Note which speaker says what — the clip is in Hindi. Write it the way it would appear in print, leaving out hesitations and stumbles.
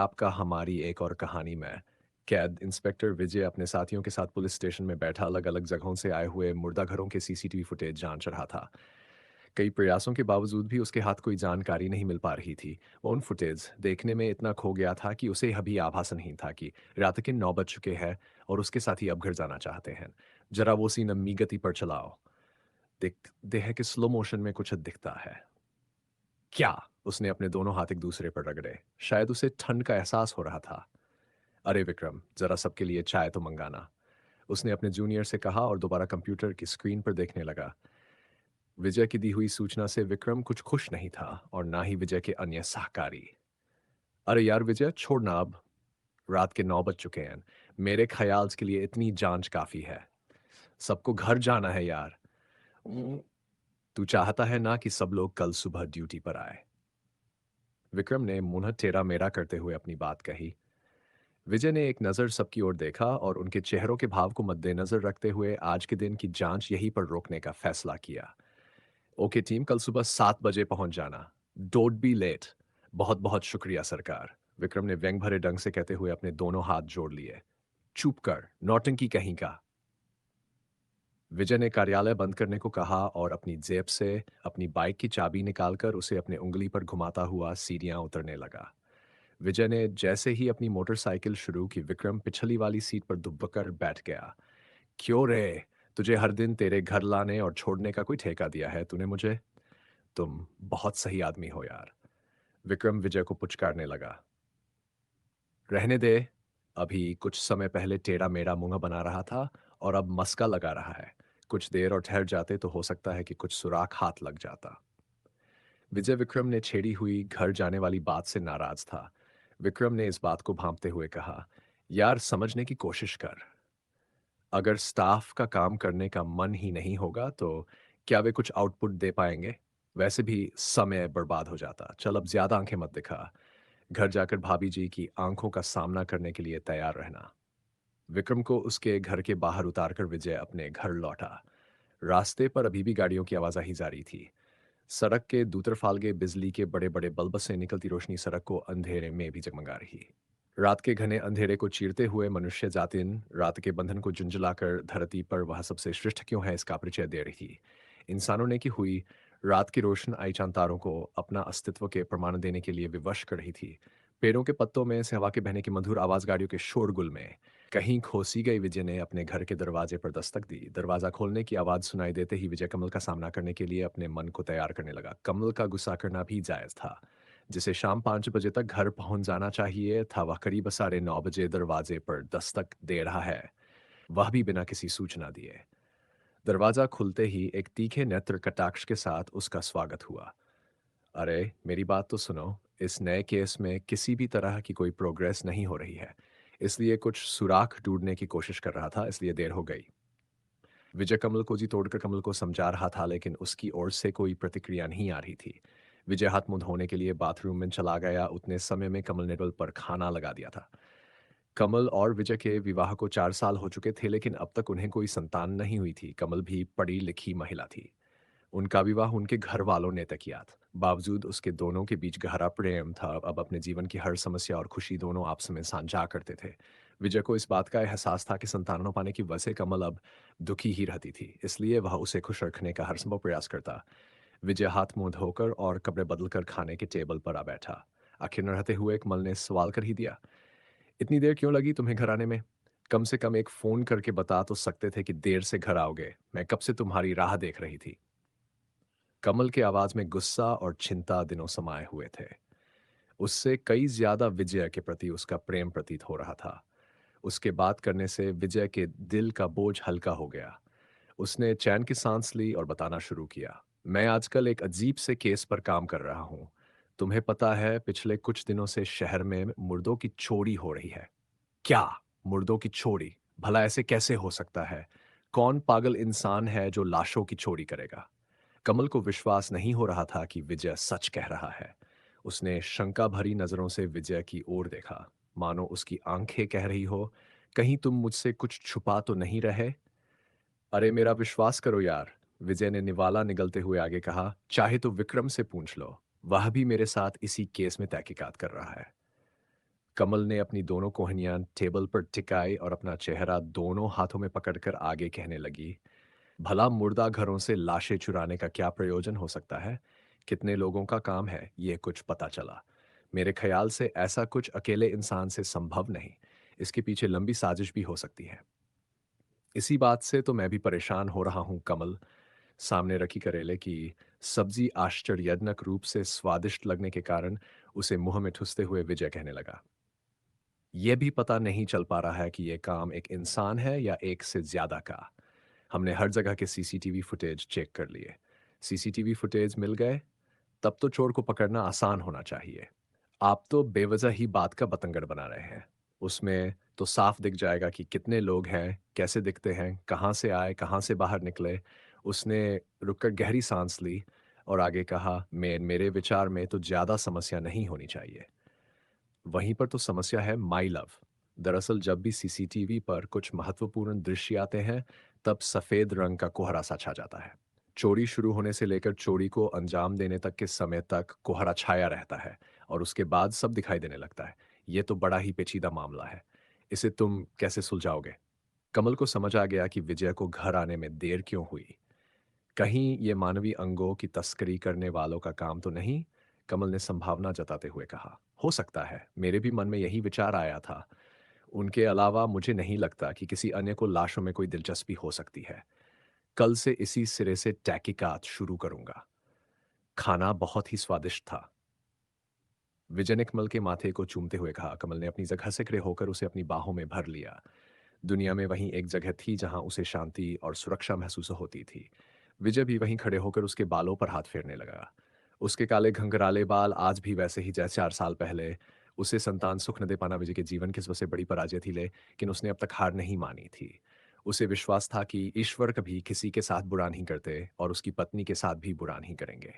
Speaker 1: आपका हमारी एक और कहानी में कैद इंस्पेक्टर विजय अपने साथियों के साथ पुलिस स्टेशन में बैठा अलग-अलग जगहों से आए हुए मुर्दाघरों के सीसीटीवी फुटेज जांच रहा था। कई प्रयासों के बावजूद भी उसके हाथ कोई जानकारी नहीं मिल पा रही थी। वो उन फुटेज देखने में इतना खो गया था कि उसे अभी आभास नहीं था कि रात के 9 बज चुके हैं और उसके साथी अब घर जाना चाहते हैं। जरा वो सीन अम्मी गति पर चलाओ। देखते हैं कि स्लो मोशन में कुछ दिखता है। क्या? उसने अपने दोनों हाथ एक दूसरे पर रगड़े। शायद उसे ठंड का एहसास हो रहा था। अरे विक्रम, जरा सबके लिए चाय तो मंगाना। उसने अपने जूनियर से कहा और दोबारा कंप्यूटर की स्क्रीन पर देखने लगा। विजय की दी हुई सूचना से विक्रम कुछ खुश नहीं था और ना ही विजय के अन्य सहकारी। अरे यार विजय, छोड़ ना अब। रात के 9 बज चुके हैं। मेरे ख्याल के लिए इतनी जांच काफी है। सबको घर जाना है यार। तू चाहता है ना कि सब लोग कल सुबह ड्यूटी पर आए? विक्रम ने मुंह टेढ़ा मेढ़ा करते हुए अपनी बात कही। विजय ने एक नज़र सबकी ओर देखा और उनके चेहरों के भाव को मद्देनजर रखते हुए आज के दिन की जांच यहीं पर रोकने का फैसला किया। ओके टीम, कल सुबह 7 बजे पहुंच जाना। Don't be late. बहुत बहुत शुक्रिया सरकार। विक्रम ने व्यंग भरे ढंग से कहते हुए अपने दोनों हाथ जोड़ लिए। चुप कर, नौटंकी कहीं का। विजय ने कार्यालय बंद करने को कहा और अपनी जेब से अपनी बाइक की चाबी निकालकर उसे अपने उंगली पर घुमाता हुआ सीढ़ियां उतरने लगा। विजय ने जैसे ही अपनी मोटरसाइकिल शुरू की, विक्रम पिछली वाली सीट पर दुबकर बैठ गया। क्यों रे? तुझे हर दिन तेरे घर लाने और छोड़ने का कोई ठेका दिया है तूने मुझे? तुम बहुत सही आदमी हो यार। विक्रम विजय को पुचकारने लगा। रहने दे। अभी कुछ समय पहले टेढ़ा मेढ़ा मुंह बना रहा था और अब मस्का लगा रहा है। कुछ देर और ठहर जाते तो हो सकता है कि कुछ सुराख हाथ लग जाता। विजय विक्रम ने छेड़ी हुई घर जाने वाली बात से नाराज था। विक्रम ने इस बात को भांपते हुए कहा, यार समझने की कोशिश कर। अगर स्टाफ का काम करने का मन ही नहीं होगा तो क्या वे कुछ आउटपुट दे पाएंगे? वैसे भी समय बर्बाद हो जाता। चल अब ज्यादा आंखें मत दिखा। घर जाकर भाभी जी की आंखों का सामना करने के लिए तैयार रहना। विक्रम को उसके घर के बाहर उतारकर विजय अपने घर लौटा। रास्ते पर अभी भी गाड़ियों की आवाजाही जारी थी। सड़क के दूतरफालगे बिजली के बड़े बड़े बल्ब से निकलती रोशनी सड़क को अंधेरे में भी जगमगा रही। रात के घने अंधेरे को चीरते हुए मनुष्य जातिन रात के बंधन को झुंझलाकर धरती पर वह सबसे श्रेष्ठ क्यों है इसका परिचय दे रही थी। इंसानों ने की हुई रात की रोशन आई चांद तारों को अपना अस्तित्व के प्रमाण देने के लिए विवश कर रही थी। पेड़ों के पत्तों में से हवा के बहने की मधुर आवाज गाड़ियों के शोरगुल में कहीं खोसी गई विजय ने अपने घर के दरवाजे पर दस्तक दी। दरवाजा खोलने की आवाज सुनाई देते ही विजय कमल का सामना करने के लिए अपने मन को तैयार करने लगा। कमल का गुस्सा करना भी जायज था। जिसे शाम 5 बजे तक घर पहुंच जाना चाहिए था, वह करीब 9:30 बजे दरवाजे पर दस्तक दे रहा है, वह भी बिना किसी सूचना दिए। दरवाजा खुलते ही एक तीखे नेत्र कटाक्ष के साथ उसका स्वागत हुआ। अरे मेरी बात तो सुनो। इस नए केस में किसी भी तरह की कोई प्रोग्रेस नहीं हो रही है, इसलिए कुछ सुराख ढूंढने की कोशिश कर रहा था, इसलिए देर हो गई। विजय कमल को जी तोड़कर कमल को समझा रहा था लेकिन उसकी ओर से कोई प्रतिक्रिया नहीं आ रही थी। विजय हाथ मुंह धोने के लिए बाथरूम में चला गया। उतने समय में कमल ने टेबल पर खाना लगा दिया था। कमल और विजय के विवाह को 4 साल हो चुके थे लेकिन अब तक उन्हें कोई संतान नहीं हुई थी। कमल भी पढ़ी लिखी महिला थी। उनका विवाह उनके घर वालों ने तय किया था। बावजूद उसके दोनों के बीच गहरा प्रेम था। अब अपने जीवन की हर समस्या और खुशी दोनों आपस में साझा करते थे। विजय को इस बात का एहसास था कि संतान न पाने की वजह से कमल अब दुखी ही रहती थी, इसलिए वह उसे खुश रखने का हर संभव प्रयास करता। विजय हाथ मुंह धोकर और कपड़े बदलकर खाने के टेबल पर आ बैठा। आखिर न रहते हुए कमल ने सवाल कर ही दिया, इतनी देर क्यों लगी तुम्हें घर आने में? कम से कम एक फोन करके बता तो सकते थे कि देर से घर आओगे। मैं कब से तुम्हारी राह देख रही थी। कमल की आवाज में गुस्सा और चिंता दिनों समाये हुए थे। उससे कई ज्यादा विजय के प्रति उसका प्रेम प्रतीत हो रहा था। उसके बात करने से विजय के दिल का बोझ हल्का हो गया। उसने चैन की सांस ली और बताना शुरू किया। मैं आजकल एक अजीब से केस पर काम कर रहा हूँ। तुम्हें पता है, पिछले कुछ दिनों से शहर में मुर्दों की चोरी हो रही है। क्या? मुर्दों की चोरी? भला ऐसे कैसे हो सकता है? कौन पागल इंसान है जो लाशों की चोरी करेगा? कमल को विश्वास नहीं हो रहा था कि विजय सच कह रहा है। उसने शंका भरी नजरों से विजय की ओर देखा, मानो उसकी आंखें कह रही हो, कहीं तुम मुझसे कुछ छुपा तो नहीं रहे? अरे मेरा विश्वास करो यार, विजय ने निवाला निगलते हुए आगे कहा, चाहे तो विक्रम से पूछ लो, वह भी मेरे साथ इसी केस में तहकीकात कर रहा है। कमल ने अपनी दोनों कोहनियाँ टेबल पर टिकाई और अपना चेहरा दोनों हाथों में पकड़कर आगे कहने लगी, भला मुर्दा घरों से लाशें चुराने का क्या प्रयोजन हो सकता है? कितने लोगों का काम है, ये कुछ पता चला। मेरे ख्याल से ऐसा कुछ अकेले इंसान से संभव नहीं। इसके पीछे लंबी साजिश भी हो सकती है। इसी बात से तो मैं भी परेशान हो रहा हूँ कमल। सामने रखी करेले की सब्जी आश्चर्यजनक रूप से स्वादिष्ट लगने के कारण उसे मुंह में ठुसते हुए विजय कहने लगा। ये भी पता नहीं चल पा रहा है कि ये काम एक इंसान है या एक से ज्यादा का। हमने हर जगह के सीसीटीवी फुटेज चेक कर लिए। सीसीटीवी फुटेज मिल गए, तब तो चोर को पकड़ना आसान होना चाहिए। आप तो बेवजह ही बात का बतंगड़ बना रहे हैं। उसमें तो साफ दिख जाएगा कि कितने लोग हैं, कैसे दिखते हैं, कहाँ से आए, कहाँ से बाहर निकले। उसने रुककर गहरी सांस ली और आगे कहा, मेरे विचार में तो ज़्यादा समस्या नहीं होनी चाहिए। वहीं पर तो समस्या है माई लव। दरअसल जब भी सीसीटीवी पर कुछ महत्वपूर्ण दृश्य आते हैं, तब सफेद रंग का कोहरा सा छा जाता है। चोरी शुरू होने से लेकर चोरी को अंजाम देने तक के समय तक कोहरा छाया रहता है और उसके बाद सब दिखाई देने लगता है। ये तो बड़ा ही पेचीदा मामला है। इसे तुम कैसे सुलझाओगे? कमल को समझ आ गया कि विजय को घर आने में देर क्यों हुई। कहीं ये मानवीय अंगों की तस्करी करने वालों का काम तो नहीं? कमल ने संभावना जताते हुए कहा। हो सकता है, मेरे भी मन में यही विचार आया था। उनके अलावा मुझे नहीं लगता कि किसी अन्य को लाशों में कोई दिलचस्पी हो सकती है। कल से इसी सिरे से तहकीकात शुरू करूंगा। खाना बहुत ही स्वादिष्ट था। विजय ने कमल के माथे को चूमते हुए कहा। कमल ने अपनी जगह से खड़े होकर उसे अपनी बाहों में भर लिया। दुनिया में वहीं एक जगह थी जहां उसे शांति और सुरक्षा महसूस होती थी। विजय भी वहीं खड़े होकर उसके बालों पर हाथ फेरने लगा। उसके काले घंघराले बाल आज भी वैसे ही जैसे 4 साल पहले। उसे संतान सुख न दे पाना विजय के जीवन की सबसे बड़ी पराजय थी, लेकिन उसने अब तक हार नहीं मानी थी। उसे विश्वास था कि ईश्वर कभी किसी के साथ बुरा नहीं करते और उसकी पत्नी के साथ भी बुरा नहीं करेंगे।